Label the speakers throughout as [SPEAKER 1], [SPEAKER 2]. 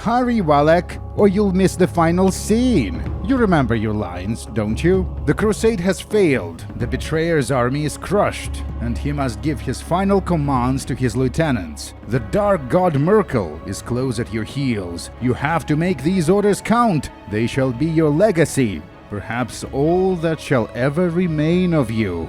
[SPEAKER 1] Hurry, Wallach, or you'll miss the final scene. You remember your lines, don't you? The Crusade has failed, the Betrayer's army is crushed, and he must give his final commands to his lieutenants. The Dark God Myrkul is close at your heels. You have to make these orders count. They shall be your legacy, perhaps all that shall ever remain of you.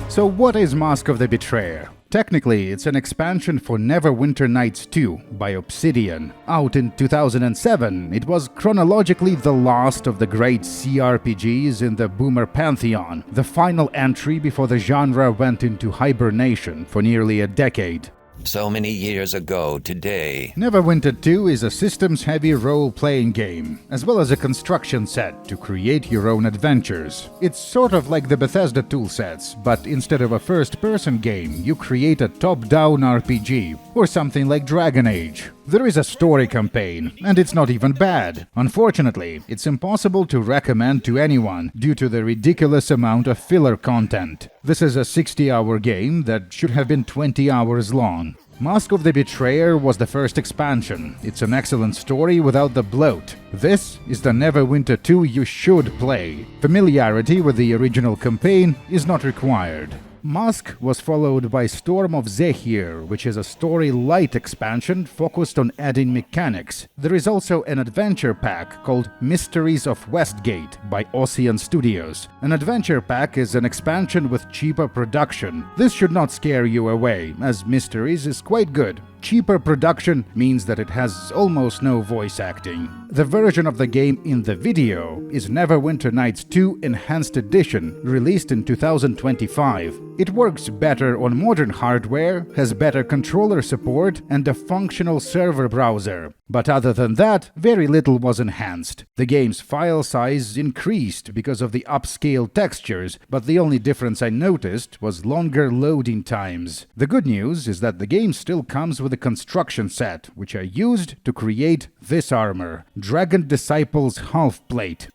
[SPEAKER 1] So what is Mask of the Betrayer? Technically, it's an expansion for Neverwinter Nights 2 by Obsidian. Out in 2007, it was chronologically the last of the great cRPGs in the Boomer Pantheon, the final entry before the genre went into hibernation for nearly a decade.
[SPEAKER 2] So many years ago today.
[SPEAKER 1] Neverwinter 2 is a systems-heavy role-playing game, as well as a construction set to create your own adventures. It's sort of like the Bethesda toolsets, but instead of a first-person game, you create a top-down RPG, or something like Dragon Age. There is a story campaign, and it's not even bad. Unfortunately, it's impossible to recommend to anyone due to the ridiculous amount of filler content. This is a 60-hour game that should have been 20 hours long. Mask of the Betrayer was the first expansion. It's an excellent story without the bloat. This is the Neverwinter 2 you should play. Familiarity with the original campaign is not required. Mask was followed by Storm of Zehir, which is a story-light expansion focused on adding mechanics. There is also an adventure pack called Mysteries of Westgate by Ocean Studios. An adventure pack is an expansion with cheaper production. This should not scare you away, as Mysteries is quite good. Cheaper production means that it has almost no voice acting. The version of the game in the video is Neverwinter Nights 2 Enhanced Edition, released in 2025. It works better on modern hardware, has better controller support, and a functional server browser. But other than that, very little was enhanced. The game's file size increased because of the upscale textures, but the only difference I noticed was longer loading times. The good news is that the game still comes with a construction set, which I used to create this armor, Dragon Disciple's half plate.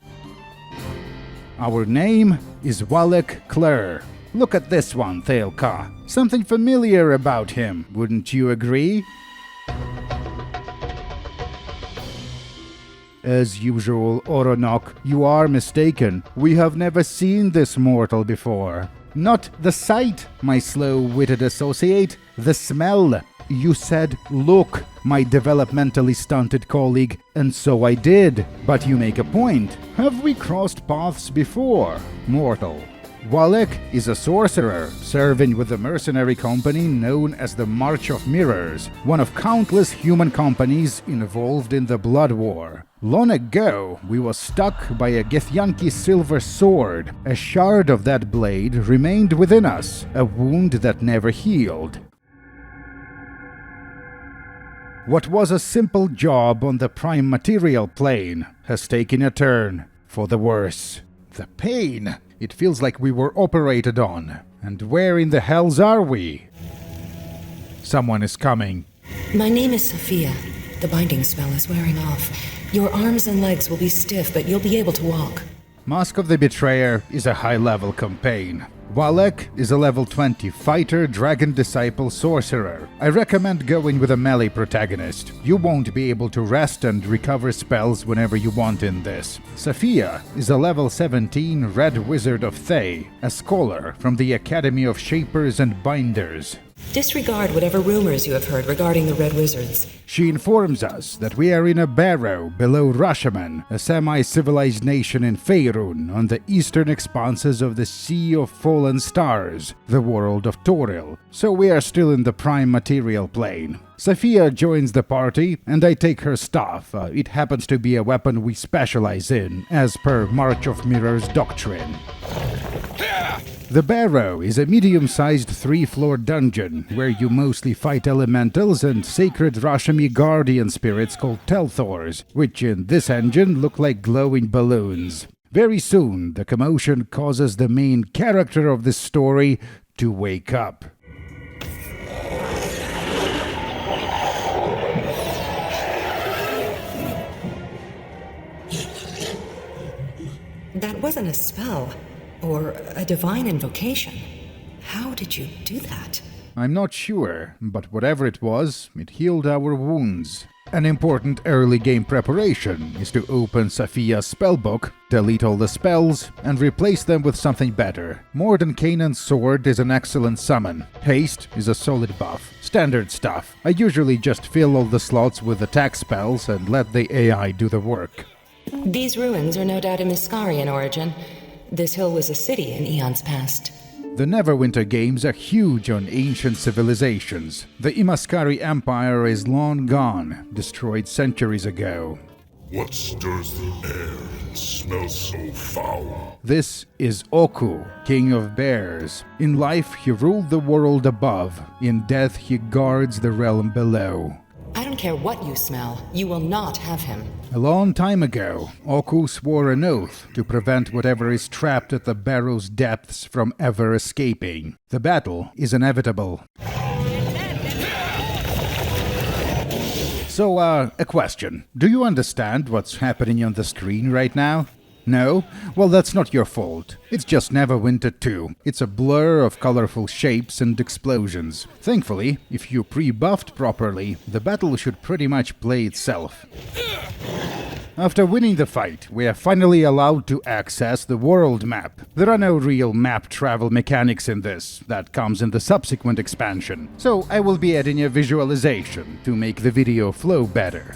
[SPEAKER 1] Our name is Wallach Clare. Look at this one, Thay. Something familiar about him, wouldn't you agree? As usual, Oronok, you are mistaken. We have never seen this mortal before. Not the sight, my slow-witted associate, the smell. You said, look, my developmentally stunted colleague, and so I did. But you make a point. Have we crossed paths before, mortal? Wallach is a sorcerer, serving with the mercenary company known as the March of Mirrors, one of countless human companies involved in the Blood War. Long ago, we were struck by a Githyanki silver sword. A shard of that blade remained within us, a wound that never healed. What was a simple job on the prime material plane has taken a turn for the worse. The pain! It feels like we were operated on. And where in the hells are we? Someone is coming.
[SPEAKER 3] My name is Sophia. The binding spell is wearing off. Your arms and legs will be stiff, but you'll be able to walk.
[SPEAKER 1] Mask of the Betrayer is a high-level campaign. Wallach is a level 20 fighter, dragon disciple, sorcerer. I recommend going with a melee protagonist. You won't be able to rest and recover spells whenever you want in this. Sophia is a level 17 red wizard of Thay, a scholar from the Academy of Shapers and Binders.
[SPEAKER 3] Disregard whatever rumors you have heard regarding the Red Wizards.
[SPEAKER 1] She informs us that we are in a barrow below Rashaman, a semi-civilized nation in Faerun, on the eastern expanses of the Sea of Fallen Stars, the world of Toril. So we are still in the prime material plane. Sophia joins the party, and I take her staff. It happens to be a weapon we specialize in, as per March of Mirrors doctrine. The Barrow is a medium-sized 3-floor dungeon where you mostly fight elementals and sacred Rashami guardian spirits called Telthors, which in this engine look like glowing balloons. Very soon, the commotion causes the main character of this story to wake up.
[SPEAKER 3] That wasn't a spell. Or a divine invocation. How did you do that?
[SPEAKER 1] I'm not sure, but whatever it was, it healed our wounds. An important early game preparation is to open Sophia's spellbook, delete all the spells, and replace them with something better. Mordenkainen's sword is an excellent summon. Haste is a solid buff. Standard stuff. I usually just fill all the slots with attack spells and let the AI do the work.
[SPEAKER 3] These ruins are no doubt of Miskari in origin. This hill was a city in eons past.
[SPEAKER 1] The Neverwinter games are huge on ancient civilizations. The Imaskari Empire is long gone, destroyed centuries ago.
[SPEAKER 4] What stirs the air and smells so foul?
[SPEAKER 1] This is Oku, king of bears. In life he ruled the world above, in death he guards the realm below.
[SPEAKER 3] I don't care what you smell, you will not have him.
[SPEAKER 1] A long time ago, Oku swore an oath to prevent whatever is trapped at the Barrow's depths from ever escaping. The battle is inevitable. So, a question. Do you understand what's happening on the screen right now? No? Well, that's not your fault. It's just Neverwinter 2. It's a blur of colorful shapes and explosions. Thankfully, if you pre-buffed properly, the battle should pretty much play itself. After winning the fight, we are finally allowed to access the world map. There are no real map travel mechanics in this. That comes in the subsequent expansion. So I will be adding a visualization to make the video flow better.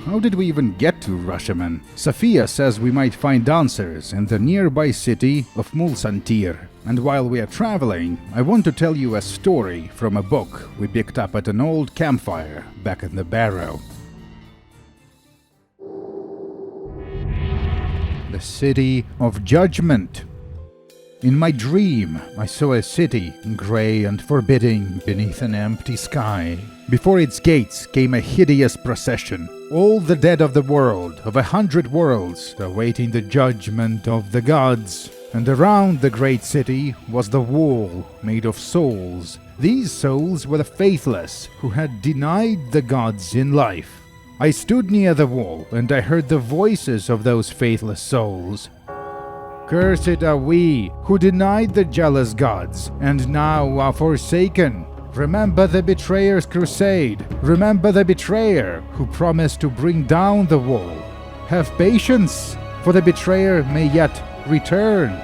[SPEAKER 1] How did we even get to Rashomon? Sophia says we might find answers in the nearby city of Mulsantir. And while we are traveling, I want to tell you a story from a book we picked up at an old campfire back in the Barrow. The City of Judgment. In my dream, I saw a city, grey and forbidding, beneath an empty sky. Before its gates came a hideous procession, all the dead of the world, of 100 worlds, awaiting the judgment of the gods. And around the great city was the wall, made of souls. These souls were the faithless, who had denied the gods in life. I stood near the wall, and I heard the voices of those faithless souls. Cursed are we, who denied the jealous gods, and now are forsaken. Remember the betrayer's crusade. Remember the betrayer who promised to bring down the wall. Have patience, for the betrayer may yet return.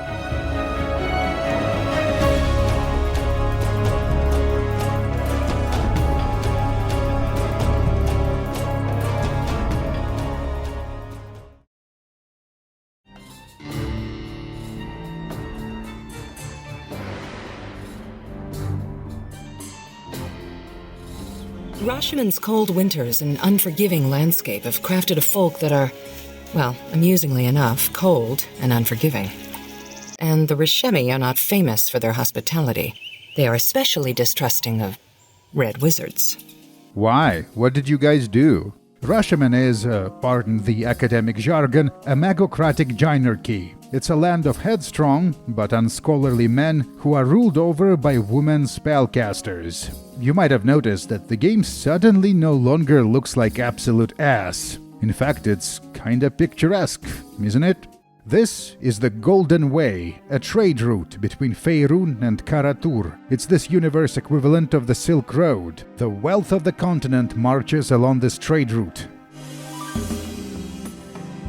[SPEAKER 3] Rashomon's cold winters and unforgiving landscape have crafted a folk that are, well, amusingly enough, cold and unforgiving. And the Rishemi are not famous for their hospitality. They are especially distrusting of red wizards.
[SPEAKER 1] Why? What did you guys do? Rashomon is, pardon the academic jargon, a magocratic gynarchy. It's a land of headstrong but unscholarly men who are ruled over by women spellcasters. You might have noticed that the game suddenly no longer looks like absolute ass. In fact, it's kinda picturesque, isn't it? This is the Golden Way, a trade route between Faerun and Karatur. It's this universe equivalent of the Silk Road. The wealth of the continent marches along this trade route.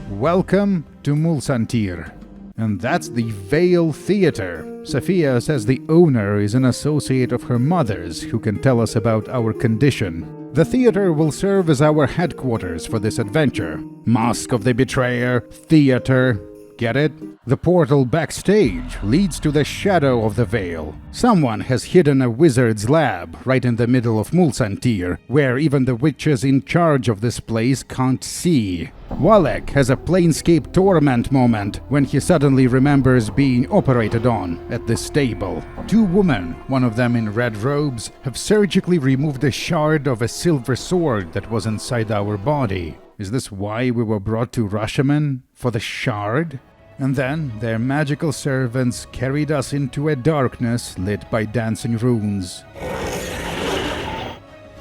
[SPEAKER 1] Welcome to Mulsantir. And that's the Vale Theatre. Sophia says the owner is an associate of her mother's who can tell us about our condition. The theater will serve as our headquarters for this adventure. Mask of the Betrayer, theater. Get it? The portal backstage leads to the shadow of the Vale. Someone has hidden a wizard's lab right in the middle of Mulsantir, where even the witches in charge of this place can't see. Walek has a Planescape Torment moment when he suddenly remembers being operated on at this stable. Two women, one of them in red robes, have surgically removed a shard of a silver sword that was inside our body. Is this why we were brought to Rashomon? For the shard? And then their magical servants carried us into a darkness lit by dancing runes,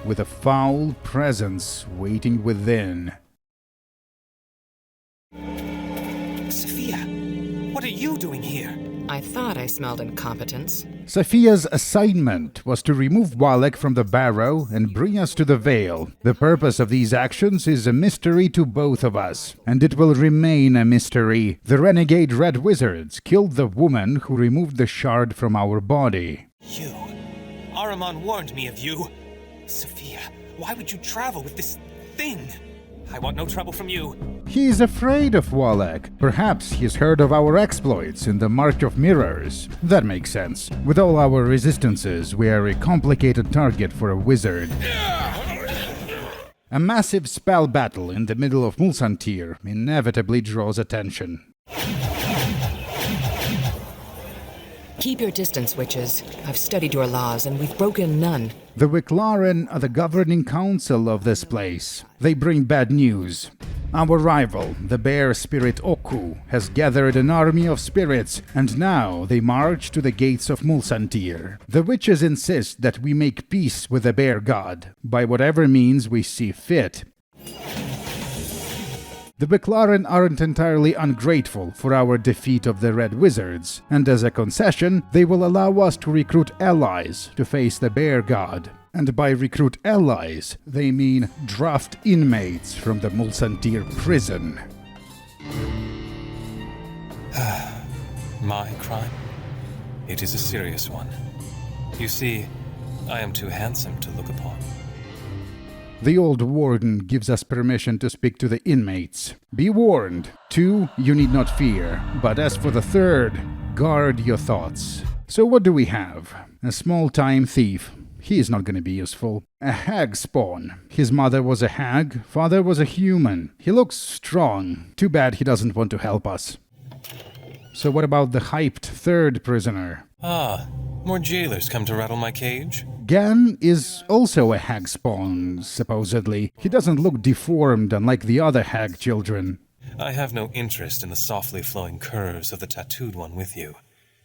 [SPEAKER 1] with a foul presence waiting within.
[SPEAKER 5] Sophia, what are you doing here?
[SPEAKER 3] I thought I smelled incompetence.
[SPEAKER 1] Sophia's assignment was to remove Wallach from the Barrow and bring us to the Vale. The purpose of these actions is a mystery to both of us, and it will remain a mystery. The renegade Red Wizards killed the woman who removed the shard from our body.
[SPEAKER 5] You. Ahriman warned me of you. Sophia, why would you travel with this thing? I want no trouble from you.
[SPEAKER 1] He is afraid of Wallach. Perhaps he's heard of our exploits in the March of Mirrors. That makes sense. With all our resistances, we are a complicated target for a wizard. A massive spell battle in the middle of Mulsantir inevitably draws attention.
[SPEAKER 3] Keep your distance, witches. I've studied your laws, and we've broken none.
[SPEAKER 1] The Wicklaren are the governing council of this place. They bring bad news. Our rival, the bear spirit Oku, has gathered an army of spirits, and now they march to the gates of Mulsantir. The witches insist that we make peace with the bear god, by whatever means we see fit. The Wicklaren aren't entirely ungrateful for our defeat of the Red Wizards, and as a concession, they will allow us to recruit allies to face the Bear God. And by recruit allies, they mean draft inmates from the Mulsantir prison.
[SPEAKER 5] My crime? It is a serious one. You see, I am too handsome to look upon.
[SPEAKER 1] The old warden gives us permission to speak to the inmates. Be warned. 2, you need not fear. But as for the 3rd, guard your thoughts. So what do we have? A small-time thief. He is not going to be useful. A hag spawn. His mother was a hag, father was a human. He looks strong. Too bad he doesn't want to help us. So what about the hyped 3rd prisoner?
[SPEAKER 5] More jailers come to rattle my cage?
[SPEAKER 1] Gan is also a hag spawn, supposedly. He doesn't look deformed unlike the other hag children.
[SPEAKER 5] I have no interest in the softly flowing curves of the tattooed one with you,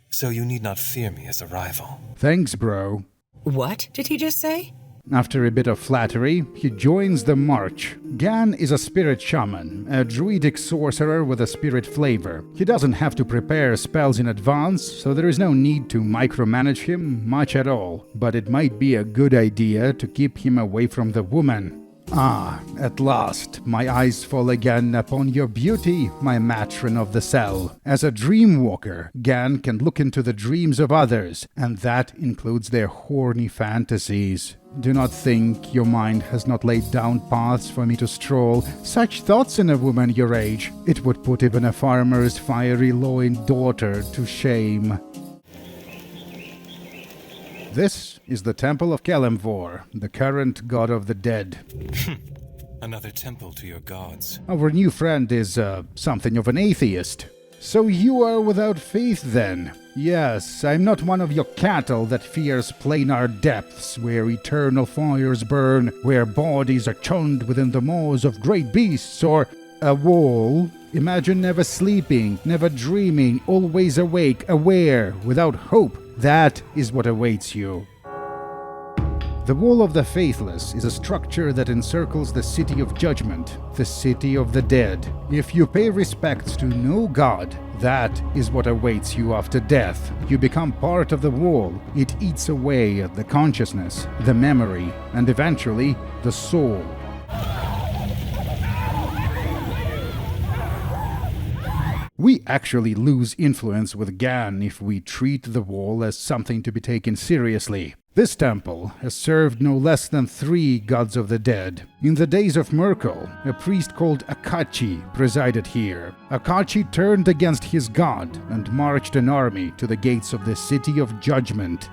[SPEAKER 5] so you need not fear me as a rival.
[SPEAKER 1] Thanks, bro.
[SPEAKER 3] What did he just say?
[SPEAKER 1] After a bit of flattery, he joins the march. Gan is a spirit shaman, a druidic sorcerer with a spirit flavor. He doesn't have to prepare spells in advance, so there is no need to micromanage him much at all. But it might be a good idea to keep him away from the woman. At last, my eyes fall again upon your beauty, my matron of the cell. As a dreamwalker, Gan can look into the dreams of others, and that includes their horny fantasies. Do not think your mind has not laid down paths for me to stroll. Such thoughts in a woman your age, it would put even a farmer's fiery-loined daughter to shame. This is the Temple of Kelemvor, the current god of the dead.
[SPEAKER 5] Another temple to your gods.
[SPEAKER 1] Our new friend is, something of an atheist. So you are without faith, then? Yes, I'm not one of your cattle that fears planar depths, where eternal fires burn, where bodies are churned within the maws of great beasts, or a wall. Imagine never sleeping, never dreaming, always awake, aware, without hope. That is what awaits you. The Wall of the Faithless is a structure that encircles the City of Judgment, the City of the Dead. If you pay respects to no god, that is what awaits you after death. You become part of the wall. It eats away at the consciousness, the memory, and eventually, the soul. We actually lose influence with Gan if we treat the wall as something to be taken seriously. This temple has served no less than 3 gods of the dead. In the days of Myrkul, a priest called Akachi presided here. Akachi turned against his god and marched an army to the gates of the City of Judgment.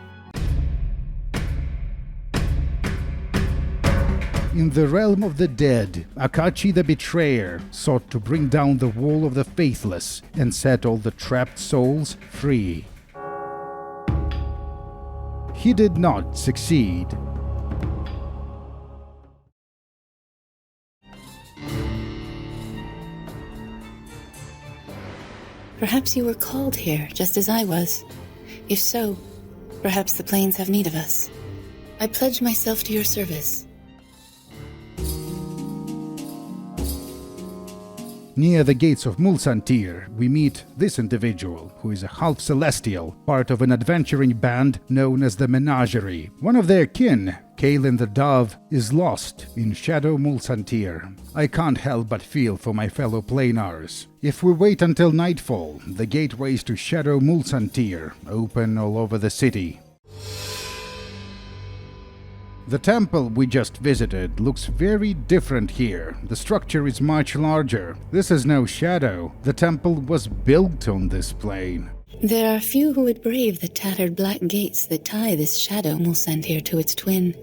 [SPEAKER 1] In the realm of the dead, Akachi the Betrayer sought to bring down the Wall of the Faithless and set all the trapped souls free. He did not succeed.
[SPEAKER 6] Perhaps you were called here, just as I was. If so, perhaps the plains have need of us. I pledge myself to your service.
[SPEAKER 1] Near the gates of Mulsantir, we meet this individual, who is a half-celestial, part of an adventuring band known as the Menagerie. One of their kin, Kaelin the Dove, is lost in Shadow Mulsantir. I can't help but feel for my fellow Planars. If we wait until nightfall, the gateways to Shadow Mulsantir open all over the city. The temple we just visited looks very different here. The structure is much larger. This is no shadow. The temple was built on this plane.
[SPEAKER 6] There are few who would brave the tattered black gates that tie this Shadow Mulsantir to its twin.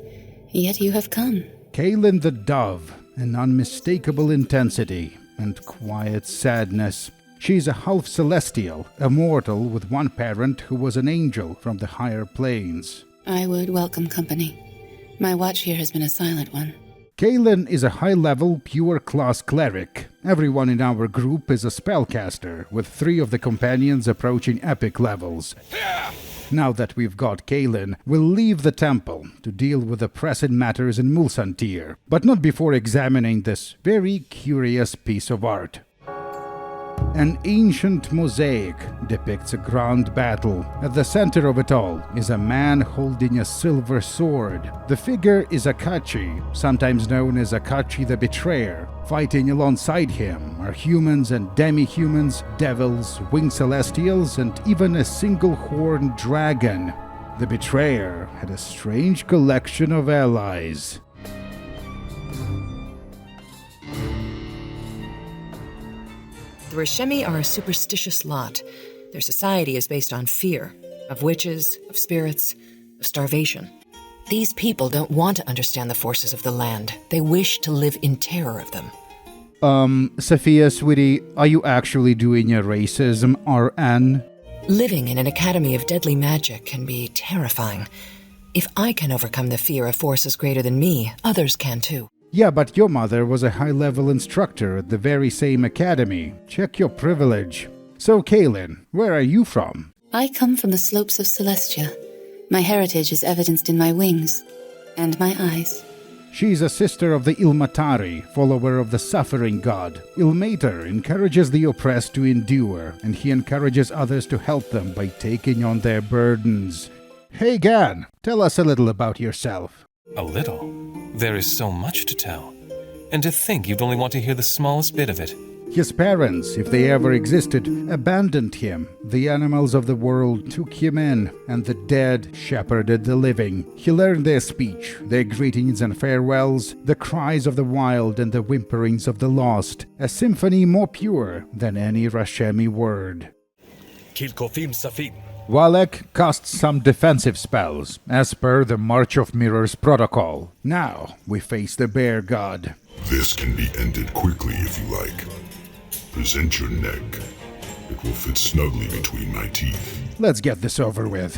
[SPEAKER 6] Yet you have come.
[SPEAKER 1] Kaelin the Dove, an unmistakable intensity and quiet sadness. She's a half-celestial, a mortal with one parent who was an angel from the higher planes.
[SPEAKER 6] I would welcome company. My watch here has been a silent one.
[SPEAKER 1] Kaelin is a high-level, pure-class cleric. Everyone in our group is a spellcaster, with 3 of the companions approaching epic levels. Now that we've got Kaelin, we'll leave the temple to deal with the pressing matters in Mulsantir, but not before examining this very curious piece of art. An ancient mosaic depicts a grand battle. At the center of it all is a man holding a silver sword. The figure is Akachi, sometimes known as Akachi the Betrayer. Fighting alongside him are humans and demi-humans, devils, winged celestials, and even a single-horned dragon. The Betrayer had a strange collection of allies.
[SPEAKER 3] The Rishemi are a superstitious lot. Their society is based on fear, of witches, of spirits, of starvation. These people don't want to understand the forces of the land. They wish to live in terror of them.
[SPEAKER 1] Sophia, sweetie, are you actually doing your racism, RN?
[SPEAKER 3] Living in an academy of deadly magic can be terrifying. If I can overcome the fear of forces greater than me, others can too.
[SPEAKER 1] Yeah, but your mother was a high-level instructor at the very same academy. Check your privilege. So, Kaelin, where are you from?
[SPEAKER 6] I come from the slopes of Celestia. My heritage is evidenced in my wings and my eyes.
[SPEAKER 1] She's a sister of the Ilmatari, follower of the suffering god. Ilmater encourages the oppressed to endure, and he encourages others to help them by taking on their burdens. Hey, Gan, tell us a little about yourself.
[SPEAKER 5] A little? There is so much to tell. And to think you'd only want to hear the smallest bit of it.
[SPEAKER 1] His parents, if they ever existed, abandoned him. The animals of the world took him in, and the dead shepherded the living. He learned their speech, their greetings and farewells, the cries of the wild and the whimperings of the lost, a symphony more pure than any Rashemi word.
[SPEAKER 7] Kilkofim Safin.
[SPEAKER 1] Walek casts some defensive spells, as per the March of Mirrors protocol. Now, we face the bear god.
[SPEAKER 4] This can be ended quickly if you like. Present your neck. It will fit snugly between my teeth.
[SPEAKER 1] Let's get this over with.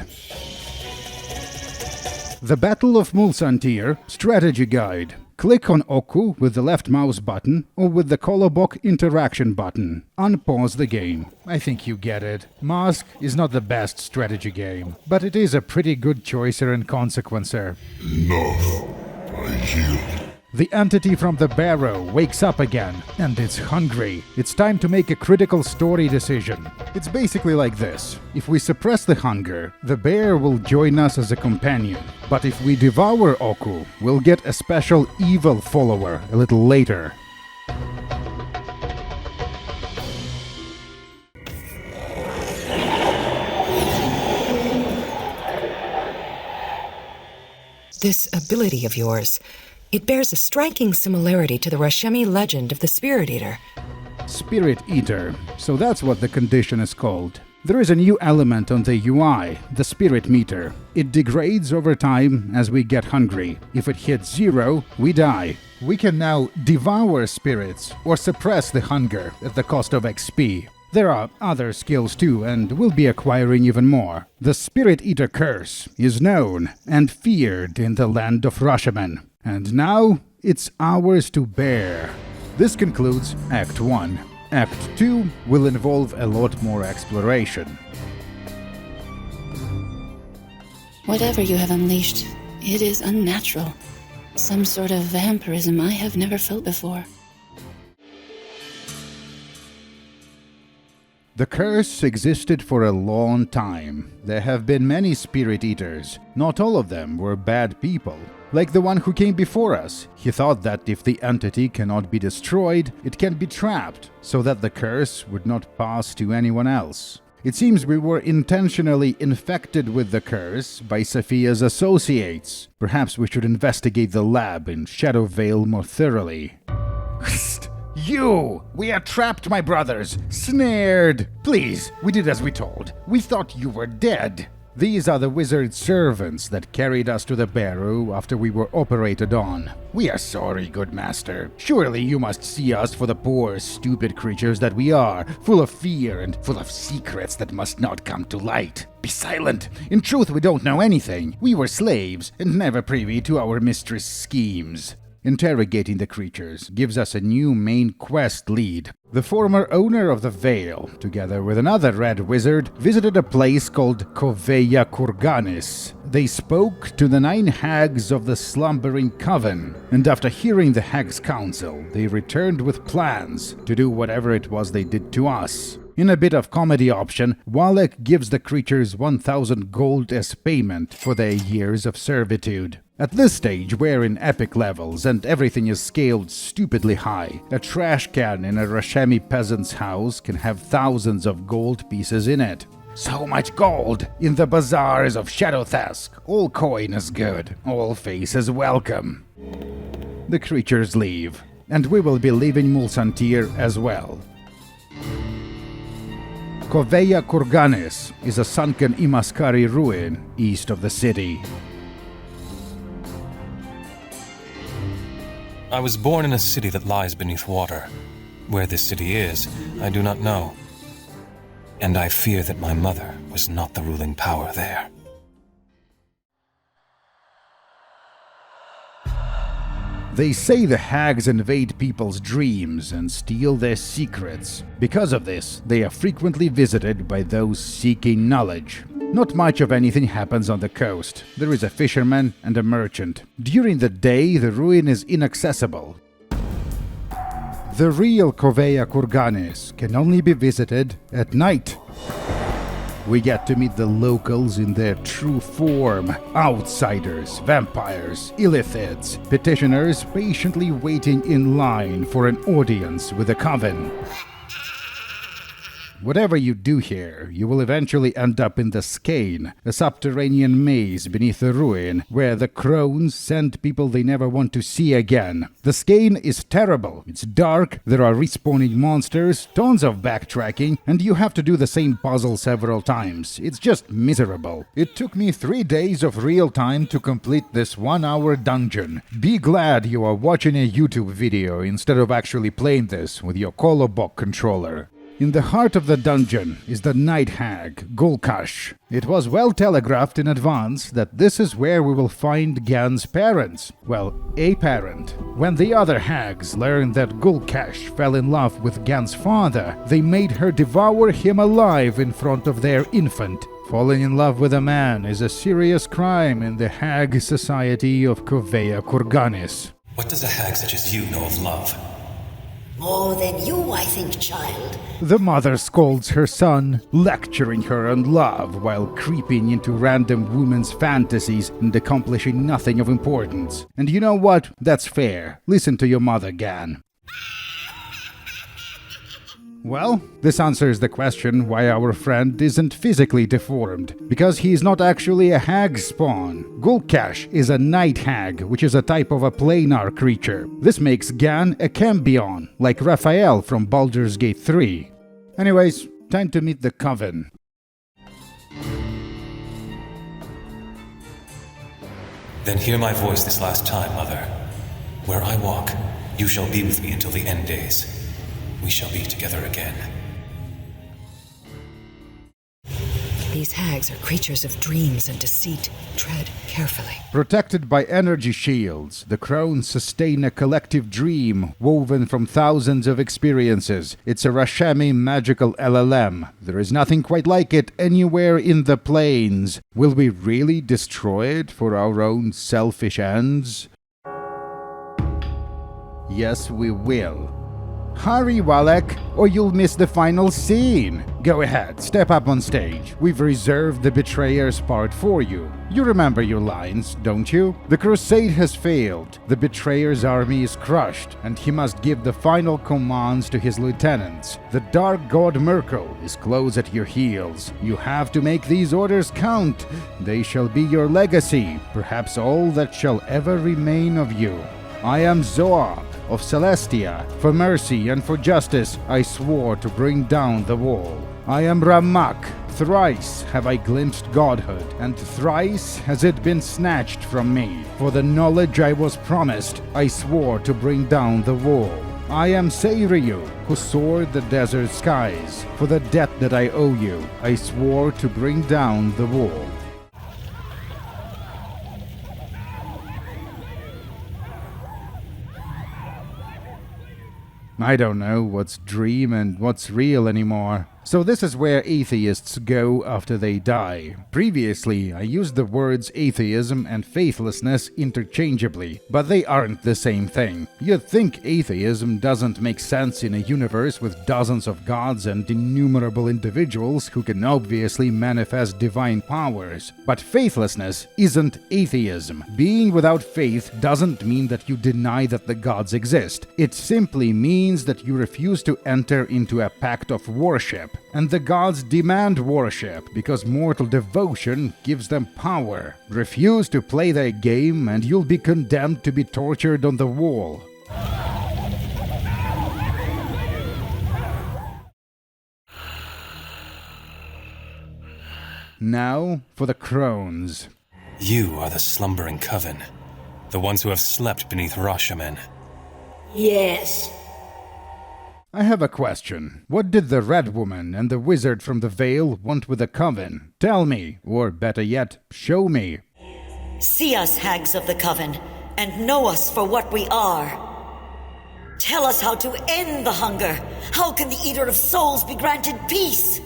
[SPEAKER 1] The Battle of Mulsantir Strategy Guide. Click on Oku with the left mouse button or with the Kolobok interaction button. Unpause the game. I think you get it. Mask is not the best strategy game, but it is a pretty good choicer and consequencer.
[SPEAKER 4] Enough. I yield.
[SPEAKER 1] The entity from the Barrow wakes up again, and it's hungry. It's time to make a critical story decision. It's basically like this. If we suppress the hunger, the bear will join us as a companion. But if we devour Oku, we'll get a special evil follower a little later.
[SPEAKER 3] This ability of yours, it bears a striking similarity to the Rashemi legend of the Spirit Eater.
[SPEAKER 1] Spirit Eater, so that's what the condition is called. There is a new element on the UI, the Spirit Meter. It degrades over time as we get hungry. If it hits 0, we die. We can now devour spirits or suppress the hunger at the cost of XP. There are other skills too, and we'll be acquiring even more. The Spirit Eater curse is known and feared in the land of Rashaman. And now, it's ours to bear. This concludes Act 1. Act 2 will involve a lot more exploration.
[SPEAKER 6] Whatever you have unleashed, it is unnatural. Some sort of vampirism I have never felt before.
[SPEAKER 1] The curse existed for a long time. There have been many spirit eaters. Not all of them were bad people. Like the one who came before us, he thought that if the entity cannot be destroyed, it can be trapped, so that the curse would not pass to anyone else. It seems we were intentionally infected with the curse by Sophia's associates. Perhaps we should investigate the lab in Shadowvale more thoroughly. You! We are trapped, my brothers! Snared! Please, we did as we told. We thought you were dead. These are the wizard servants that carried us to the Barrow after we were operated on. We are sorry, good master. Surely you must see us for the poor, stupid creatures that we are, full of fear and full of secrets that must not come to light. Be silent! In truth, we don't know anything. We were slaves and never privy to our mistress' schemes. Interrogating the creatures gives us a new main quest lead. The former owner of the Vale, together with another red wizard, visited a place called Coa Corganis. They spoke to the 9 hags of the Slumbering Coven, and after hearing the Hags' Council, they returned with plans to do whatever it was they did to us. In a bit of comedy option, Wallach gives the creatures 1,000 gold as payment for their years of servitude. At this stage, we're in epic levels and everything is scaled stupidly high. A trash can in a Rashemi peasant's house can have thousands of gold pieces in it. So much gold! In the bazaars of Shadowthask, all coin is good, all faces welcome. The creatures leave, and we will be leaving Mulsantir as well. Coa Corganis is a sunken Imaskari ruin east of the city.
[SPEAKER 5] I was born in a city that lies beneath water. Where this city is, I do not know. And I fear that my mother was not the ruling power there.
[SPEAKER 1] They say the hags invade people's dreams and steal their secrets. Because of this, they are frequently visited by those seeking knowledge. Not much of anything happens on the coast. There is a fisherman and a merchant. During the day, the ruin is inaccessible. The real Coa Corganis can only be visited at night. We get to meet the locals in their true form. Outsiders, vampires, illithids, petitioners patiently waiting in line for an audience with the coven. Whatever you do here, you will eventually end up in the Skein, a subterranean maze beneath the ruin, where the crones send people they never want to see again. The Skein is terrible. It's dark, there are respawning monsters, tons of backtracking, and you have to do the same puzzle several times. It's just miserable. It took me 3 days of real time to complete this 1-hour dungeon. Be glad you are watching a YouTube video instead of actually playing this with your Kolobok controller. In the heart of the dungeon is the night hag, Gulkash. It was well telegraphed in advance that this is where we will find Gan's parents. Well, a parent. When the other hags learned that Gulkash fell in love with Gan's father, they made her devour him alive in front of their infant. Falling in love with a man is a serious crime in the hag society of Coa Corganis.
[SPEAKER 5] What does a hag such as you know of love?
[SPEAKER 8] More than you, I think, child.
[SPEAKER 1] The mother scolds her son, lecturing her on love while creeping into random women's fantasies and accomplishing nothing of importance. And you know what? That's fair. Listen to your mother, Gan. Well, this answers the question why our friend isn't physically deformed, because he is not actually a hag spawn. Gulkash is a night hag, which is a type of a planar creature. This makes Gan a Cambion, like Raphael from Baldur's Gate 3. Anyways, time to meet the Coven.
[SPEAKER 5] Then hear my voice this last time, Mother. Where I walk, you shall be with me until the end days. We shall be together again.
[SPEAKER 3] These hags are creatures of dreams and deceit. Tread carefully.
[SPEAKER 1] Protected by energy shields, the crones sustain a collective dream woven from thousands of experiences. It's a Rashemi magical LLM. There is nothing quite like it anywhere in the plains. Will we really destroy it for our own selfish ends? Yes, we will. Hurry, Wallach, or you'll miss the final scene! Go ahead, step up on stage. We've reserved the betrayer's part for you. You remember your lines, don't you? The Crusade has failed, the betrayer's army is crushed, and he must give the final commands to his lieutenants. The dark god Myrkul is close at your heels. You have to make these orders count. They shall be your legacy, perhaps all that shall ever remain of you. I am Zoab of Celestia. For mercy and for justice I swore to bring down the wall. I am Ramak. Thrice have I glimpsed godhood, and thrice has it been snatched from me. For the knowledge I was promised, I swore to bring down the wall. I am Seiryu, who soared the desert skies. For the debt that I owe you, I swore to bring down the wall. I don't know what's dream and what's real anymore. So this is where atheists go after they die. Previously, I used the words atheism and faithlessness interchangeably, but they aren't the same thing. You'd think atheism doesn't make sense in a universe with dozens of gods and innumerable individuals who can obviously manifest divine powers. But faithlessness isn't atheism. Being without faith doesn't mean that you deny that the gods exist. It simply means that you refuse to enter into a pact of worship. And the gods demand worship because mortal devotion gives them power. Refuse to play their game and you'll be condemned to be tortured on the wall. Now for the crones.
[SPEAKER 5] You are the Slumbering Coven, the ones who have slept beneath Rashomon.
[SPEAKER 8] Yes.
[SPEAKER 1] I have a question. What did the Red Woman and the Wizard from the Vale want with the Coven? Tell me, or better yet, show me.
[SPEAKER 8] See us, hags of the Coven, and know us for what we are. Tell us how to end the hunger. How can the Eater of Souls be granted peace?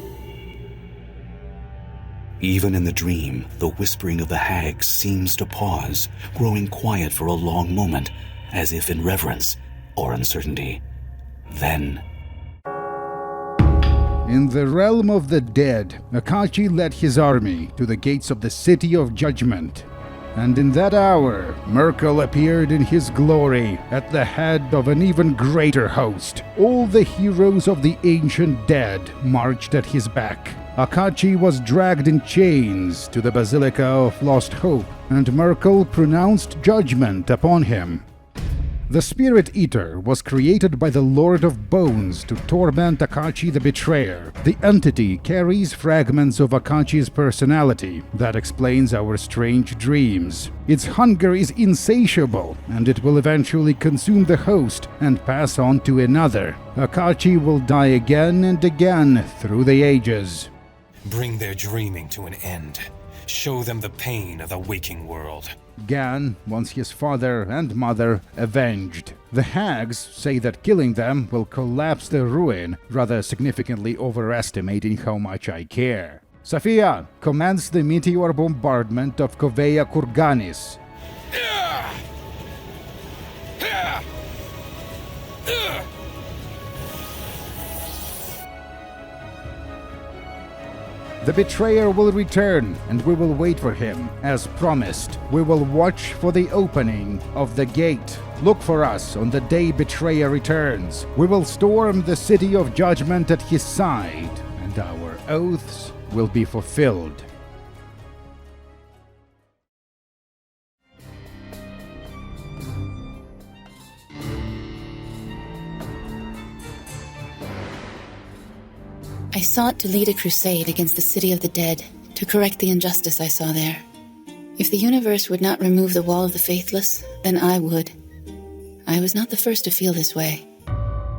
[SPEAKER 9] Even in the dream, the whispering of the hags seems to pause, growing quiet for a long moment, as if in reverence or uncertainty. Then,
[SPEAKER 1] in the realm of the dead, Akachi led his army to the gates of the City of Judgment. And in that hour, Myrkul appeared in his glory at the head of an even greater host. All the heroes of the ancient dead marched at his back. Akachi was dragged in chains to the Basilica of Lost Hope, and Myrkul pronounced judgment upon him. The Spirit Eater was created by the Lord of Bones to torment Akachi the Betrayer. The entity carries fragments of Akachi's personality. That explains our strange dreams. Its hunger is insatiable, and it will eventually consume the host and pass on to another. Akachi will die again and again through the ages.
[SPEAKER 5] Bring their dreaming to an end. Show them the pain of the waking world.
[SPEAKER 1] Gan wants his father and mother avenged. The hags say that killing them will collapse the ruin, rather significantly overestimating how much I care. Sophia commands the meteor bombardment of Coa Corganis. The betrayer will return, and we will wait for him. As promised, we will watch for the opening of the gate. Look for us on the day betrayer returns. We will storm the City of Judgment at his side, and our oaths will be fulfilled.
[SPEAKER 6] I sought to lead a crusade against the City of the Dead, to correct the injustice I saw there. If the universe would not remove the Wall of the Faithless, then I would. I was not the first to feel this way.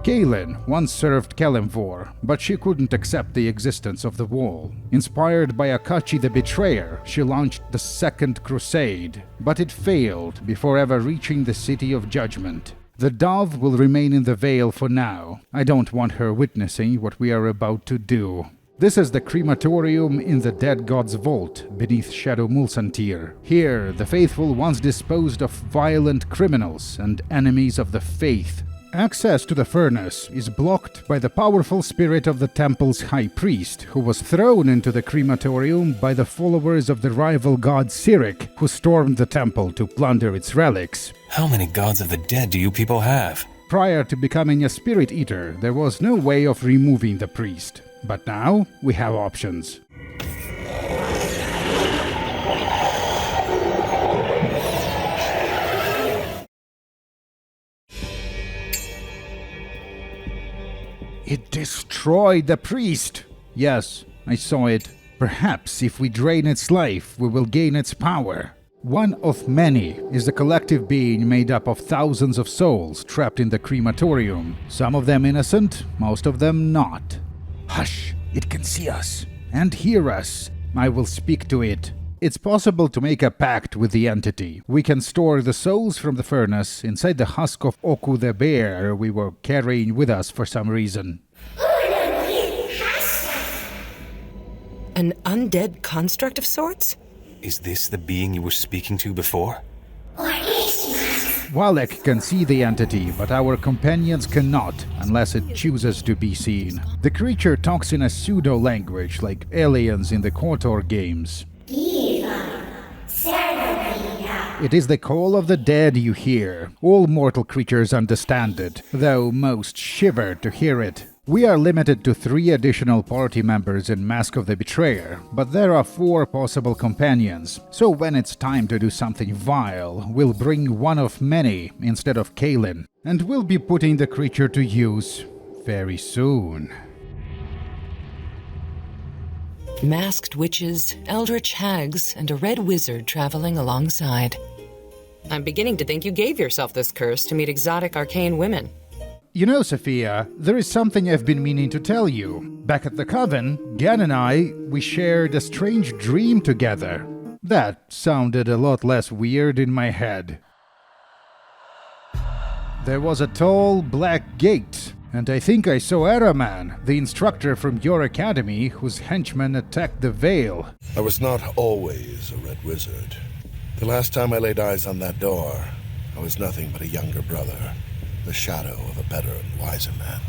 [SPEAKER 1] Kaelin once served Kelemvor, but she couldn't accept the existence of the Wall. Inspired by Akachi the Betrayer, she launched the Second Crusade, but it failed before ever reaching the City of Judgment. The dove will remain in the Vale for now. I don't want her witnessing what we are about to do. This is the crematorium in the dead god's vault beneath Shadow Mulsantir. Here, the faithful once disposed of violent criminals and enemies of the faith. Access to the furnace is blocked by the powerful spirit of the temple's high priest, who was thrown into the crematorium by the followers of the rival god Cyric, who stormed the temple to plunder its relics.
[SPEAKER 5] How many gods of the dead do you people have?
[SPEAKER 1] Prior to becoming a spirit eater, there was no way of removing the priest. But now, we have options. It destroyed the priest! Yes, I saw it. Perhaps if we drain its life, we will gain its power. One of many is the collective being made up of thousands of souls trapped in the crematorium. Some of them innocent, most of them not. Hush! It can see us and hear us. I will speak to it. It's possible to make a pact with the entity. We can store the souls from the furnace inside the husk of Oku the bear we were carrying with us for some reason.
[SPEAKER 3] An undead construct of sorts?
[SPEAKER 5] Is this the being you were speaking to before?
[SPEAKER 1] Walek can see the entity, but our companions cannot, unless it chooses to be seen. The creature talks in a pseudo-language, like aliens in the KOTOR games. It is the call of the dead you hear. All mortal creatures understand it, though most shiver to hear it. We are limited to 3 additional party members in Mask of the Betrayer, but there are 4 possible companions, so when it's time to do something vile, we'll bring one of many instead of Kaelin, and we'll be putting the creature to use very soon.
[SPEAKER 3] Masked witches, eldritch hags, and a red wizard traveling alongside. I'm beginning to think you gave yourself this curse to meet exotic arcane women.
[SPEAKER 1] You know, Sophia, there is something I've been meaning to tell you. Back at the Coven, Gan and we shared a strange dream together. That sounded a lot less weird in my head. There was a tall, black gate, and I think I saw Araman, the instructor from your academy, whose henchmen attacked the Veil.
[SPEAKER 10] I was not always a red wizard. The last time I laid eyes on that door, I was nothing but a younger brother, the shadow of a better and wiser man.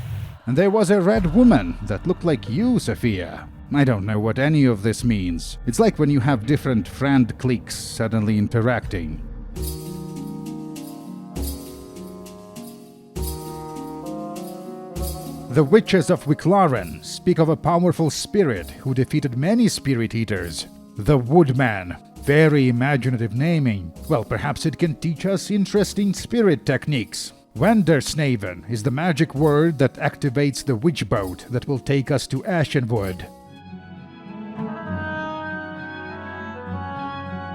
[SPEAKER 1] And there was a red woman that looked like you, Sophia. I don't know what any of this means. It's like when you have different friend cliques suddenly interacting. The witches of Wiclaren speak of a powerful spirit who defeated many spirit eaters. The Woodman. Very imaginative naming. Well, perhaps it can teach us interesting spirit techniques. Wendersnaven is the magic word that activates the witch boat that will take us to Ashenwood.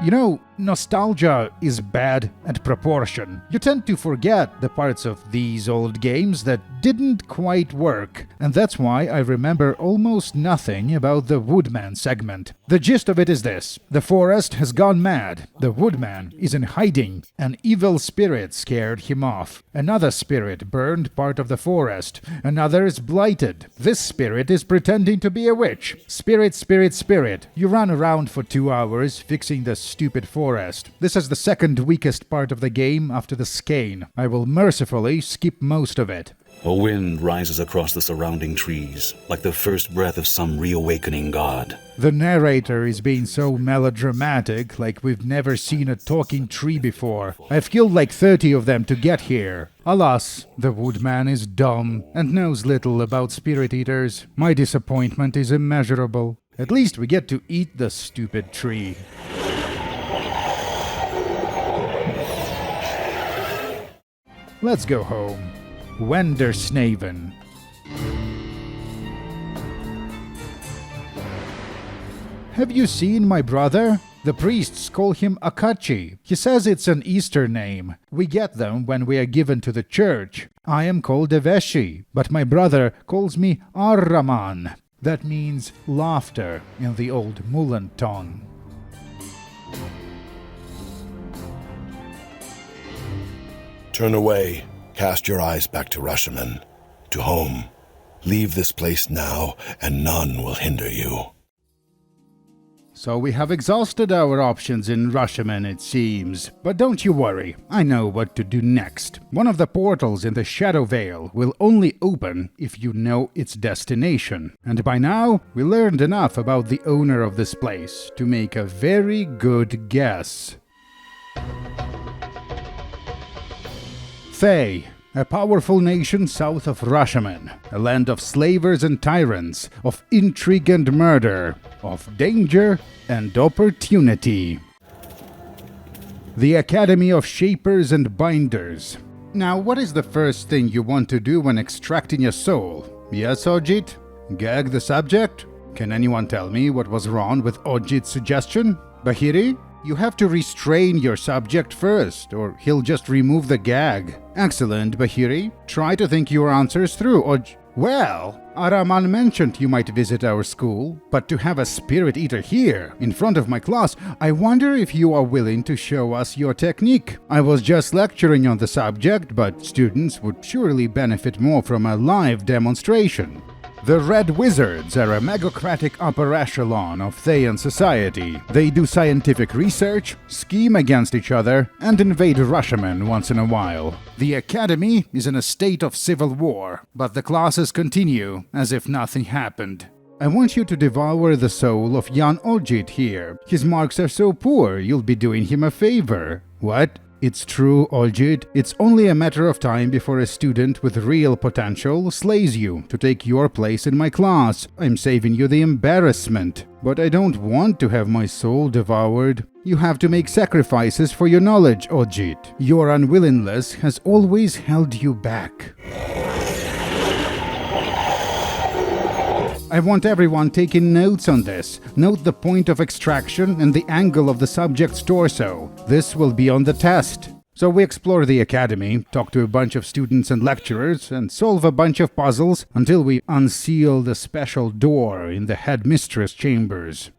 [SPEAKER 1] You know, nostalgia is bad at proportion. You tend to forget the parts of these old games that didn't quite work, and that's why I remember almost nothing about the Woodman segment. The gist of it is this: the forest has gone mad, the Woodman is in hiding, an evil spirit scared him off, another spirit burned part of the forest, another is blighted, this spirit is pretending to be a witch. Spirit, spirit, spirit. You run around for 2 hours fixing the stupid forest. This is the second weakest part of the game after the skein. I will mercifully skip most of it.
[SPEAKER 9] A wind rises across the surrounding trees, like the first breath of some reawakening god.
[SPEAKER 1] The narrator is being so melodramatic, like we've never seen a talking tree before. I've killed like 30 of them to get here. Alas, the Woodman is dumb and knows little about spirit eaters. My disappointment is immeasurable. At least we get to eat the stupid tree. Let's go home. Wendersnaven. Have you seen my brother? The priests call him Akachi. He says it's an Easter name. We get them when we are given to the church. I am called Deveshi, but my brother calls me Arraman. That means laughter in the old Mulan tongue.
[SPEAKER 10] Turn away. Cast your eyes back to Rashomon, to home. Leave this place now, and none will hinder you.
[SPEAKER 1] So we have exhausted our options in Rashomon, it seems. But don't you worry, I know what to do next. One of the portals in the Shadow Vale will only open if you know its destination. And by now, we learned enough about the owner of this place to make a very good guess. Thay, a powerful nation south of Rashomon, a land of slavers and tyrants, of intrigue and murder, of danger and opportunity. The Academy of Shapers and Binders. Now, what is the first thing you want to do when extracting a soul? Yes, Ojit? Gag the subject? Can anyone tell me what was wrong with Ojit's suggestion? Bahiri? You have to restrain your subject first, or he'll just remove the gag. Excellent, Bahiri. Try to think your answers through, Well, Araman mentioned you might visit our school, but to have a spirit eater here, in front of my class, I wonder if you are willing to show us your technique. I was just lecturing on the subject, but students would surely benefit more from a live demonstration. The Red Wizards are a megocratic upper echelon of Thayan society. They do scientific research, scheme against each other, and invade Rashomon once in a while. The Academy is in a state of civil war, but the classes continue as if nothing happened. I want you to devour the soul of Jan Ojit here. His marks are so poor, you'll be doing him a favor. What? It's true, Ojit. It's only a matter of time before a student with real potential slays you to take your place in my class. I'm saving you the embarrassment. But I don't want to have my soul devoured. You have to make sacrifices for your knowledge, Ojit. Your unwillingness has always held you back. I want everyone taking notes on this. Note the point of extraction and the angle of the subject's torso. This will be on the test. So we explore the academy, talk to a bunch of students and lecturers, and solve a bunch of puzzles until we unseal the special door in the headmistress chambers.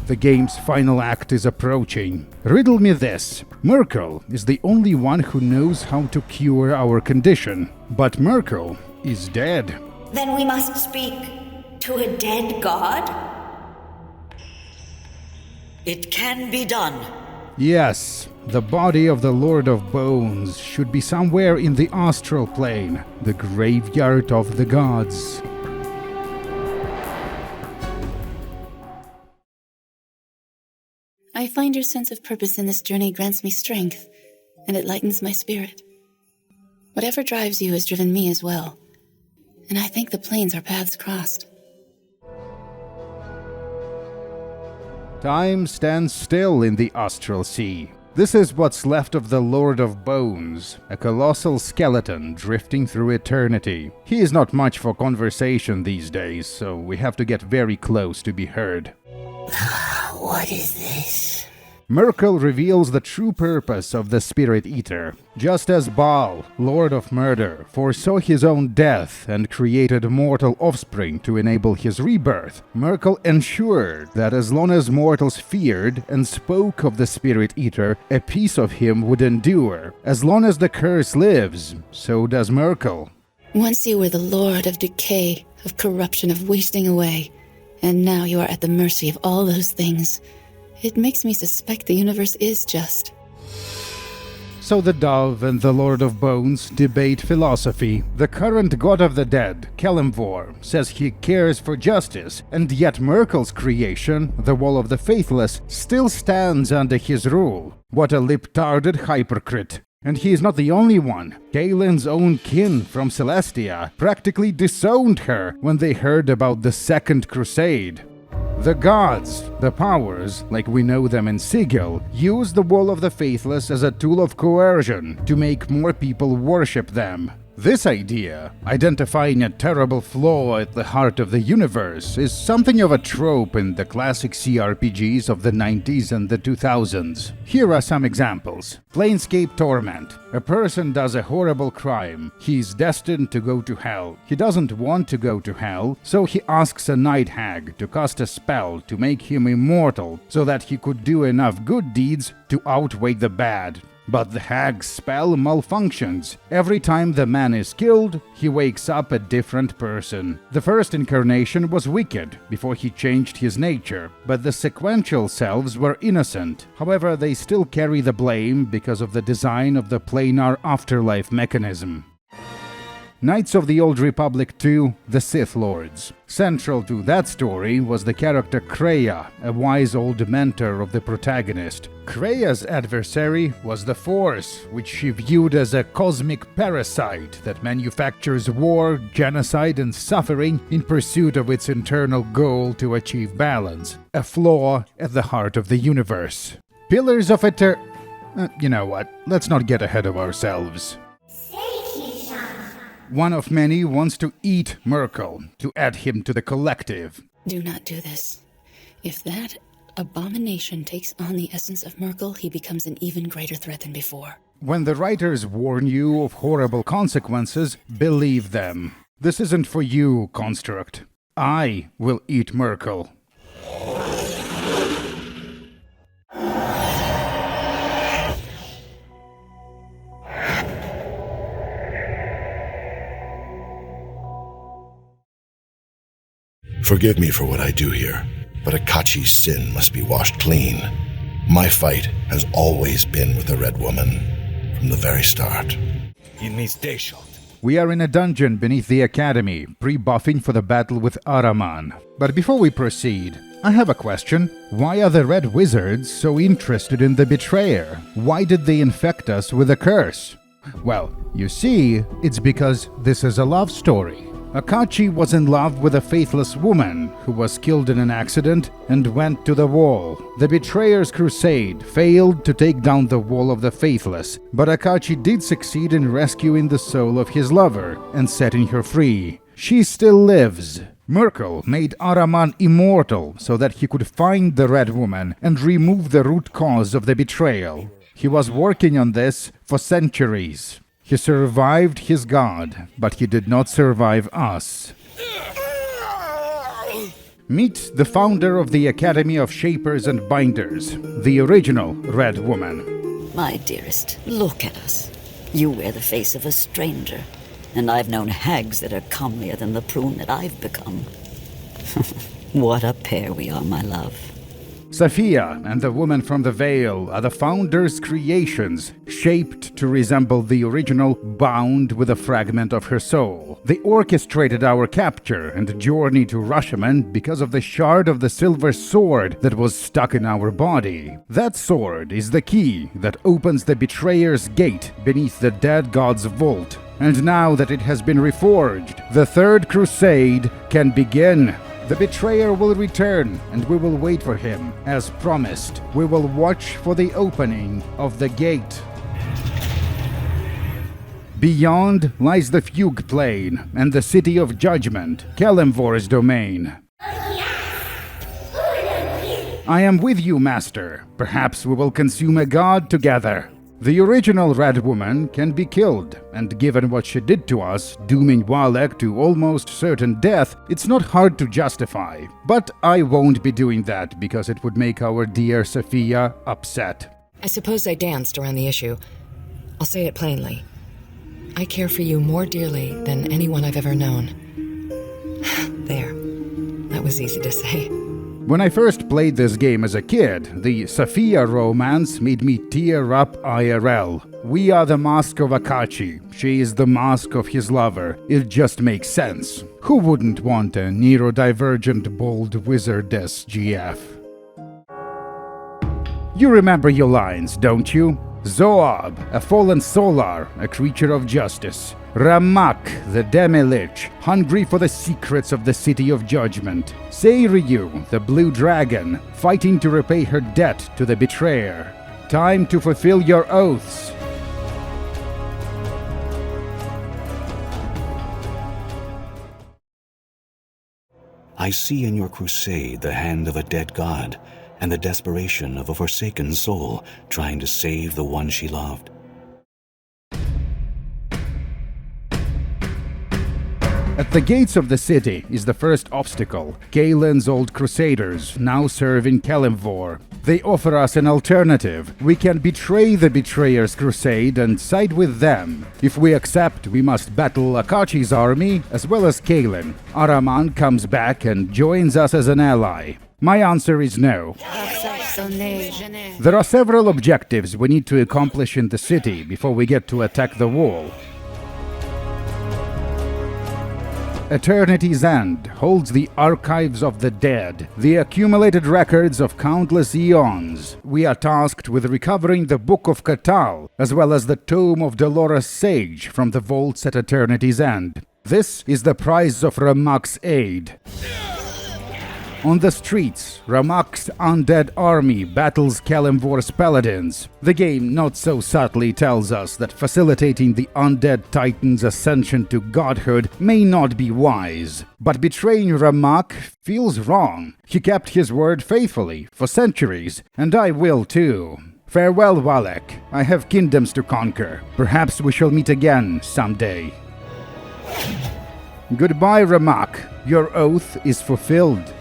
[SPEAKER 1] The game's final act is approaching. Riddle me this. Myrkul is the only one who knows how to cure our condition. But Myrkul is dead.
[SPEAKER 8] Then we must speak to a dead god? It can be done.
[SPEAKER 1] Yes, the body of the Lord of Bones should be somewhere in the Astral plane, the graveyard of the gods.
[SPEAKER 6] I find your sense of purpose in this journey grants me strength, and it lightens my spirit. Whatever drives you has driven me as well, and I think the planes our paths crossed.
[SPEAKER 1] Time stands still in the Astral Sea. This is what's left of the Lord of Bones, a colossal skeleton drifting through eternity. He is not much for conversation these days, so we have to get very close to be heard.
[SPEAKER 8] What is this?
[SPEAKER 1] Myrkul reveals the true purpose of the Spirit Eater. Just as Baal, Lord of Murder, foresaw his own death and created mortal offspring to enable his rebirth, Myrkul ensured that as long as mortals feared and spoke of the Spirit Eater, a piece of him would endure. As long as the curse lives, so does Myrkul.
[SPEAKER 6] Once you were the lord of decay, of corruption, of wasting away, and now you are at the mercy of all those things. It makes me suspect the universe is just.
[SPEAKER 1] So the Dove and the Lord of Bones debate philosophy. The current god of the dead, Kelemvor, says he cares for justice, and yet Myrkul's creation, the Wall of the Faithless, still stands under his rule. What a lip-tarded hypocrite. And he is not the only one. Kaelin's own kin from Celestia practically disowned her when they heard about the Second Crusade. The gods, the powers, like we know them in Sigil, use the Wall of the Faithless as a tool of coercion to make more people worship them. This idea, identifying a terrible flaw at the heart of the universe, is something of a trope in the classic cRPGs of the 90s and the 2000s. Here are some examples. Planescape Torment. A person does a horrible crime. He's destined to go to hell. He doesn't want to go to hell, so he asks a night hag to cast a spell to make him immortal, so that he could do enough good deeds to outweigh the bad. But the hag's spell malfunctions. Every time the man is killed, he wakes up a different person. The first incarnation was wicked, before he changed his nature, but the sequential selves were innocent. However, they still carry the blame because of the design of the planar afterlife mechanism. Knights of the Old Republic 2, the Sith Lords. Central to that story was the character Kreia, a wise old mentor of the protagonist. Kreia's adversary was the Force, which she viewed as a cosmic parasite that manufactures war, genocide, and suffering in pursuit of its internal goal to achieve balance, a flaw at the heart of the universe. Pillars of you know what, let's not get ahead of ourselves. One of many wants to eat Myrkul, to add him to the collective.
[SPEAKER 6] Do not do this. If that abomination takes on the essence of Myrkul, he becomes an even greater threat than before.
[SPEAKER 1] When the writers warn you of horrible consequences, believe them. This isn't for you, Construct. I will eat Myrkul.
[SPEAKER 10] Forgive me for what I do here, but Akachi's sin must be washed clean. My fight has always been with the Red Woman, from the very start.
[SPEAKER 1] We are in a dungeon beneath the Academy, pre-buffing for the battle with Ahriman. But before we proceed, I have a question. Why are the Red Wizards so interested in the Betrayer? Why did they infect us with a curse? Well, you see, it's because this is a love story. Akachi was in love with a faithless woman who was killed in an accident and went to the wall. The Betrayer's crusade failed to take down the wall of the faithless, but Akachi did succeed in rescuing the soul of his lover and setting her free. She still lives. Myrkul made Ahriman immortal so that he could find the Red Woman and remove the root cause of the betrayal. He was working on this for centuries. He survived his god, but he did not survive us. Meet the founder of the Academy of Shapers and Binders, the original Red Woman.
[SPEAKER 8] My dearest, look at us. You wear the face of a stranger, and I've known hags that are comelier than the prune that I've become. What a pair we are, my love.
[SPEAKER 1] Safiya and the woman from the Veil are the founder's creations, shaped to resemble the original, bound with a fragment of her soul. They orchestrated our capture and journey to Rashomon because of the shard of the silver sword that was stuck in our body. That sword is the key that opens the Betrayer's gate beneath the dead god's vault. And now that it has been reforged, the Third Crusade can begin. The Betrayer will return, and we will wait for him. As promised, we will watch for the opening of the gate. Beyond lies the Fugue Plain and the City of Judgment, Kelemvor's domain. I am with you, Master. Perhaps we will consume a god together. The original Red Woman can be killed, and given what she did to us, dooming Walek to almost certain death, it's not hard to justify. But I won't be doing that because it would make our dear Safiya upset.
[SPEAKER 3] I suppose I danced around the issue. I'll say it plainly. I care for you more dearly than anyone I've ever known. There. That was easy to say.
[SPEAKER 1] When I first played this game as a kid, the Safiya romance made me tear up IRL. We are the mask of Akachi. She is the mask of his lover. It just makes sense. Who wouldn't want a neurodivergent bold wizardess GF? You remember your lines, don't you? Zoab, a fallen solar, a creature of justice. Ramak, the demi-lich, hungry for the secrets of the City of Judgment. Seiryu, the blue dragon, fighting to repay her debt to the Betrayer. Time to fulfill your oaths.
[SPEAKER 9] I see in your crusade the hand of a dead god and the desperation of a forsaken soul trying to save the one she loved.
[SPEAKER 1] At the gates of the city is the first obstacle, Galen's old crusaders, now serve in Kelemvor. They offer us an alternative. We can betray the Betrayer's crusade and side with them. If we accept, we must battle Akachi's army as well as Galen. Araman comes back and joins us as an ally. My answer is no. There are several objectives we need to accomplish in the city before we get to attack the wall. Eternity's End holds the archives of the dead, the accumulated records of countless eons. We are tasked with recovering the Book of Catal, as well as the Tome of Dolores Sage from the vaults at Eternity's End. This is the prize of Ramak's aid. On the streets, Ramak's undead army battles Kelemvor's paladins. The game not so subtly tells us that facilitating the undead titan's ascension to godhood may not be wise. But betraying Ramak feels wrong. He kept his word faithfully for centuries, and I will too. Farewell, Walek. I have kingdoms to conquer. Perhaps we shall meet again someday. Goodbye, Ramak. Your oath is fulfilled.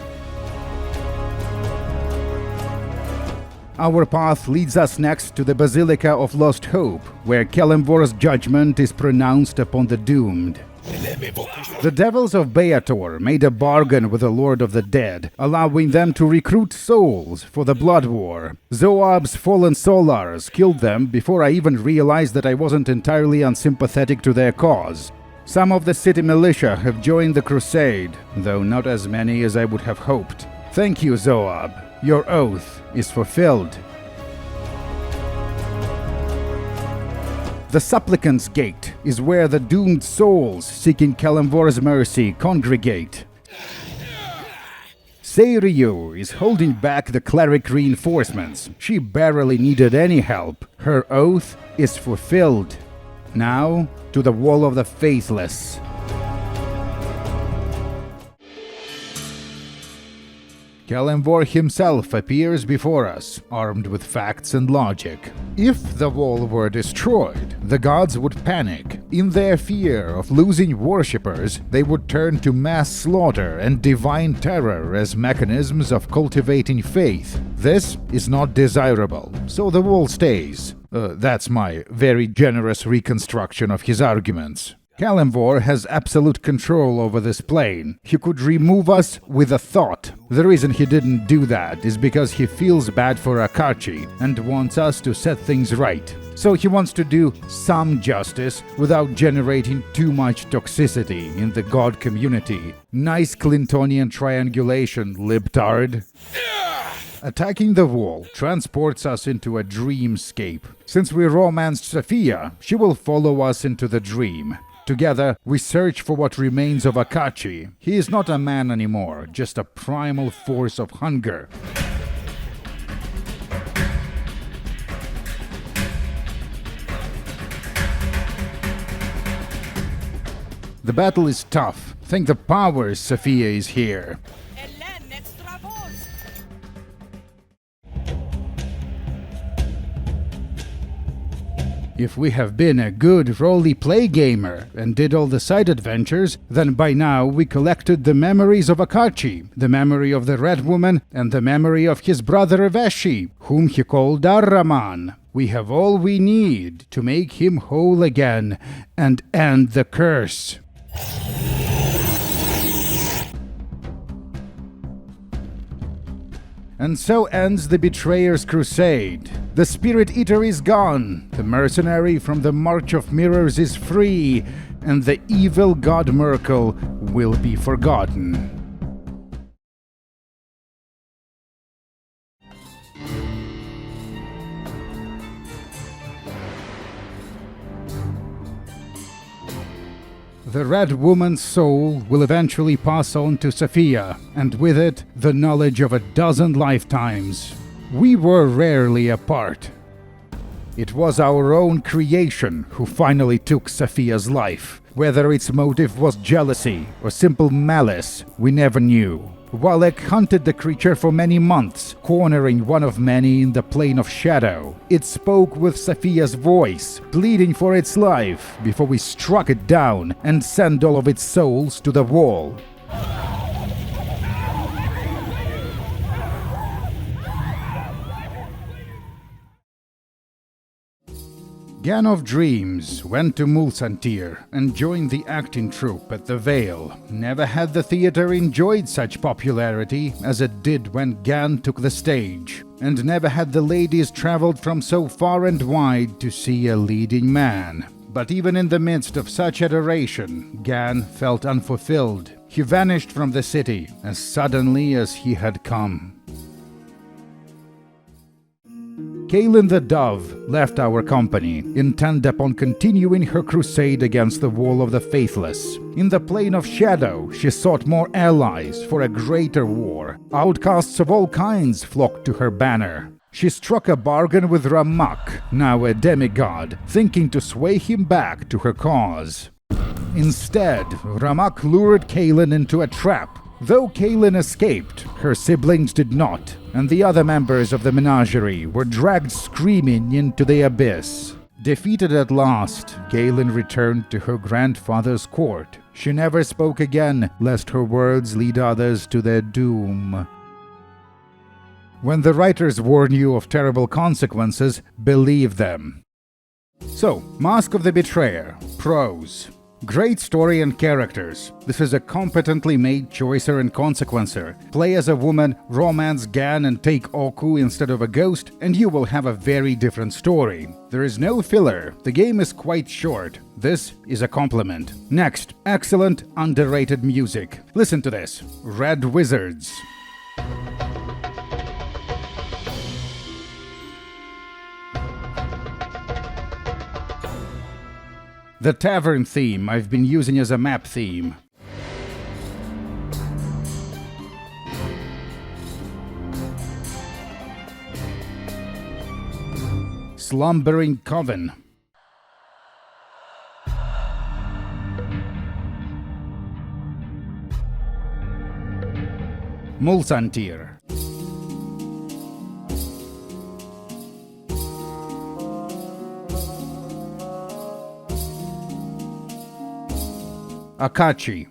[SPEAKER 1] Our path leads us next to the Basilica of Lost Hope, where Kelemvor's judgment is pronounced upon the doomed. The Devils of Beator made a bargain with the Lord of the Dead, allowing them to recruit souls for the Blood War. Zoab's fallen Solars killed them before I even realized that I wasn't entirely unsympathetic to their cause. Some of the city militia have joined the Crusade, though not as many as I would have hoped. Thank you, Zoab. Your oath is fulfilled. The Supplicant's Gate is where the doomed souls seeking Kelemvor's mercy congregate. Seiryu is holding back the cleric reinforcements. She barely needed any help. Her oath is fulfilled. Now, to the Wall of the Faithless. Kelemvor himself appears before us, armed with facts and logic. If the wall were destroyed, the gods would panic. In their fear of losing worshippers, they would turn to mass slaughter and divine terror as mechanisms of cultivating faith. This is not desirable, so the wall stays. That's my very generous reconstruction of his arguments. Kelemvor has absolute control over this plane. He could remove us with a thought. The reason he didn't do that is because he feels bad for Akachi and wants us to set things right. So he wants to do some justice without generating too much toxicity in the god community. Nice Clintonian triangulation, libtard. Attacking the wall transports us into a dreamscape. Since we romanced Sophia, she will follow us into the dream. Together, we search for what remains of Akachi. He is not a man anymore, just a primal force of hunger. The battle is tough. Thank the powers Sophia is here. If we have been a good role-play gamer and did all the side adventures, then by now we collected the memories of Akachi, the memory of the Red Woman, and the memory of his brother Aveshi, whom he called Arraman. We have all we need to make him whole again and end the curse. And so ends the Betrayer's Crusade. The Spirit Eater is gone, the mercenary from the March of Mirrors is free, and the evil god Myrkul will be forgotten. The Red Woman's soul will eventually pass on to Sophia, and with it, the knowledge of a dozen lifetimes. We were rarely apart. It was our own creation who finally took Sophia's life. Whether its motive was jealousy or simple malice, we never knew. Wallach hunted the creature for many months, cornering one of many in the plane of shadow. It spoke with Sophia's voice, pleading for its life, before we struck it down and sent all of its souls to the wall. Gan of Dreams went to Mulsantir and joined the acting troupe at the Vale. Never had the theater enjoyed such popularity as it did when Gan took the stage, and never had the ladies traveled from so far and wide to see a leading man. But even in the midst of such adoration, Gan felt unfulfilled. He vanished from the city as suddenly as he had come. Kaelin the Dove left our company, intent upon continuing her crusade against the Wall of the Faithless. In the Plane of Shadow, she sought more allies for a greater war. Outcasts of all kinds flocked to her banner. She struck a bargain with Ramak, now a demigod, thinking to sway him back to her cause. Instead, Ramak lured Kaelin into a trap. Though Kaelin escaped, her siblings did not, and the other members of the menagerie were dragged screaming into the abyss. Defeated at last, Kaelin returned to her grandfather's court. She never spoke again, lest her words lead others to their doom. When the writers warn you of terrible consequences, believe them. So, Mask of the Betrayer. Pros. Great story and characters. This is a competently made choicer and consequencer. Play as a woman, romance Gan and take Oku instead of a ghost, and you will have a very different story. There is no filler. The game is quite short. This is a compliment. Next, excellent, underrated music. Listen to this. Red Wizards. The tavern theme I've been using as a map theme. Slumbering Coven. Mulsantir. Akachi.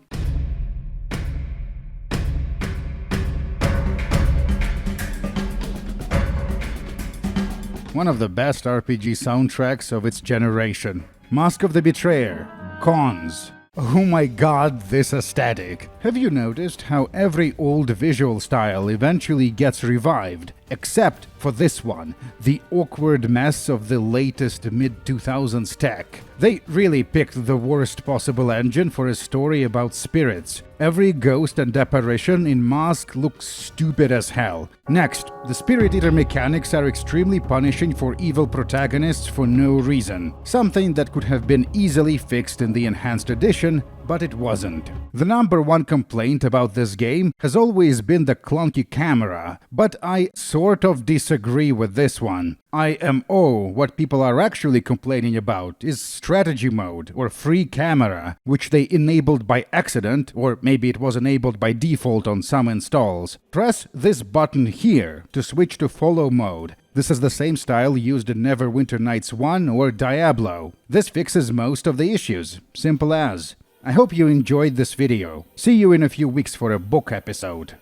[SPEAKER 1] One of the best RPG soundtracks of its generation. Mask of the Betrayer. Cons. Oh my god, this aesthetic. Have you noticed how every old visual style eventually gets revived? Except for this one, the awkward mess of the latest mid-2000s tech. They really picked the worst possible engine for a story about spirits. Every ghost and apparition in Mask looks stupid as hell. Next, the Spirit Eater mechanics are extremely punishing for evil protagonists for no reason. Something that could have been easily fixed in the Enhanced Edition, but it wasn't. The number one complaint about this game has always been the clunky camera, but I sort of disagree with this one. IMO, what people are actually complaining about, is strategy mode or free camera, which they enabled by accident, or maybe it was enabled by default on some installs. Press this button here to switch to follow mode. This is the same style used in Neverwinter Nights 1 or Diablo. This fixes most of the issues. Simple as. I hope you enjoyed this video. See you in a few weeks for a book episode.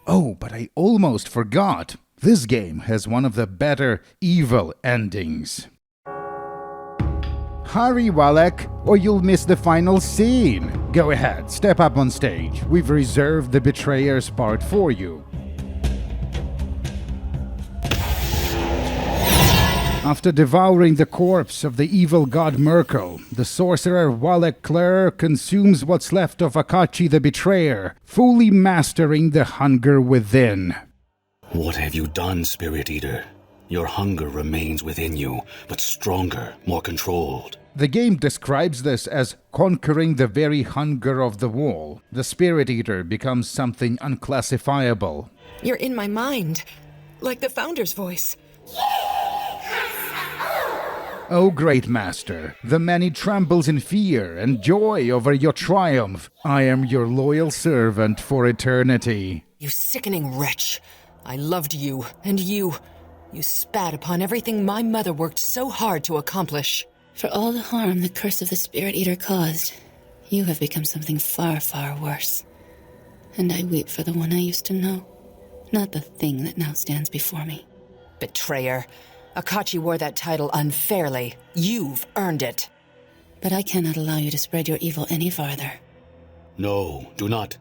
[SPEAKER 1] Oh, but I almost forgot. This game has one of the better evil endings. Hurry, Wallach, or you'll miss the final scene. Go ahead, step up on stage. We've reserved the Betrayer's part for you. After devouring the corpse of the evil god Myrkul, the sorcerer Wallach Clare consumes what's left of Akachi the Betrayer, fully mastering the hunger within.
[SPEAKER 9] What have you done, Spirit Eater? Your hunger remains within you, but stronger, more controlled.
[SPEAKER 1] The game describes this as conquering the very hunger of the wall. The Spirit Eater becomes something unclassifiable.
[SPEAKER 3] You're in my mind, like the Founder's voice.
[SPEAKER 1] O great master, the many trembles in fear and joy over your triumph. I am your loyal servant for eternity.
[SPEAKER 3] You sickening wretch. I loved you, and you. You spat upon everything my mother worked so hard to accomplish.
[SPEAKER 6] For all the harm the curse of the Spirit Eater caused, you have become something far, far worse. And I weep for the one I used to know, not the thing that now stands before me.
[SPEAKER 3] Betrayer. Akachi wore that title unfairly. You've earned it.
[SPEAKER 6] But I cannot allow you to spread your evil any farther.
[SPEAKER 9] No, do not.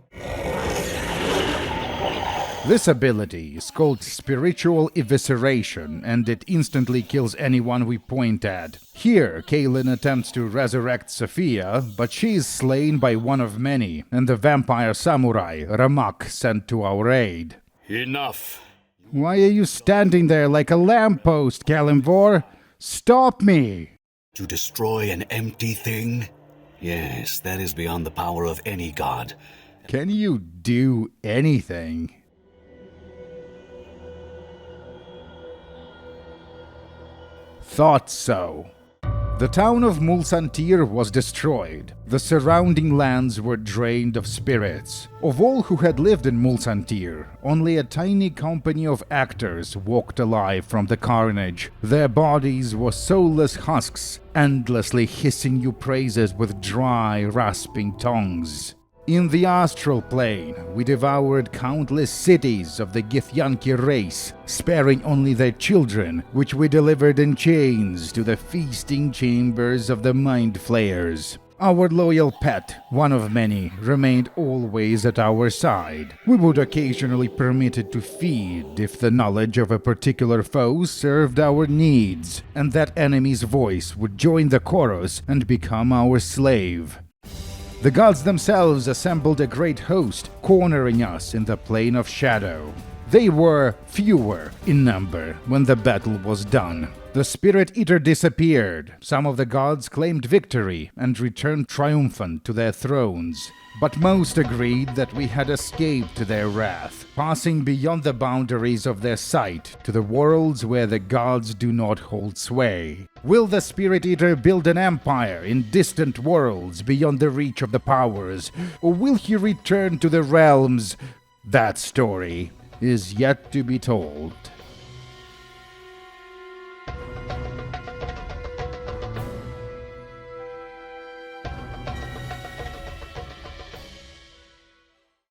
[SPEAKER 1] This ability is called Spiritual Evisceration, and it instantly kills anyone we point at. Here, Kaylin attempts to resurrect Sophia, but she is slain by one of many, and the vampire samurai, Ramak, sent to our aid.
[SPEAKER 9] Enough!
[SPEAKER 1] Why are you standing there like a lamppost, Kalimvor? Stop me!
[SPEAKER 9] To destroy an empty thing? Yes, that is beyond the power of any god.
[SPEAKER 1] Can you do anything? Thought so. The town of Mulsantir was destroyed. The surrounding lands were drained of spirits. Of all who had lived in Mulsantir, only a tiny company of actors walked alive from the carnage. Their bodies were soulless husks, endlessly hissing you praises with dry, rasping tongues. In the astral plane, we devoured countless cities of the Githyanki race, sparing only their children, which we delivered in chains to the feasting chambers of the Mind Flayers. Our loyal pet, one of many, remained always at our side. We would occasionally permit it to feed if the knowledge of a particular foe served our needs, and that enemy's voice would join the chorus and become our slave. The gods themselves assembled a great host, cornering us in the plane of shadow. They were fewer in number when the battle was done. The Spirit Eater disappeared, some of the gods claimed victory and returned triumphant to their thrones. But most agreed that we had escaped their wrath, passing beyond the boundaries of their sight to the worlds where the gods do not hold sway. Will the Spirit Eater build an empire in distant worlds beyond the reach of the powers, or will he return to the realms? That story is yet to be told.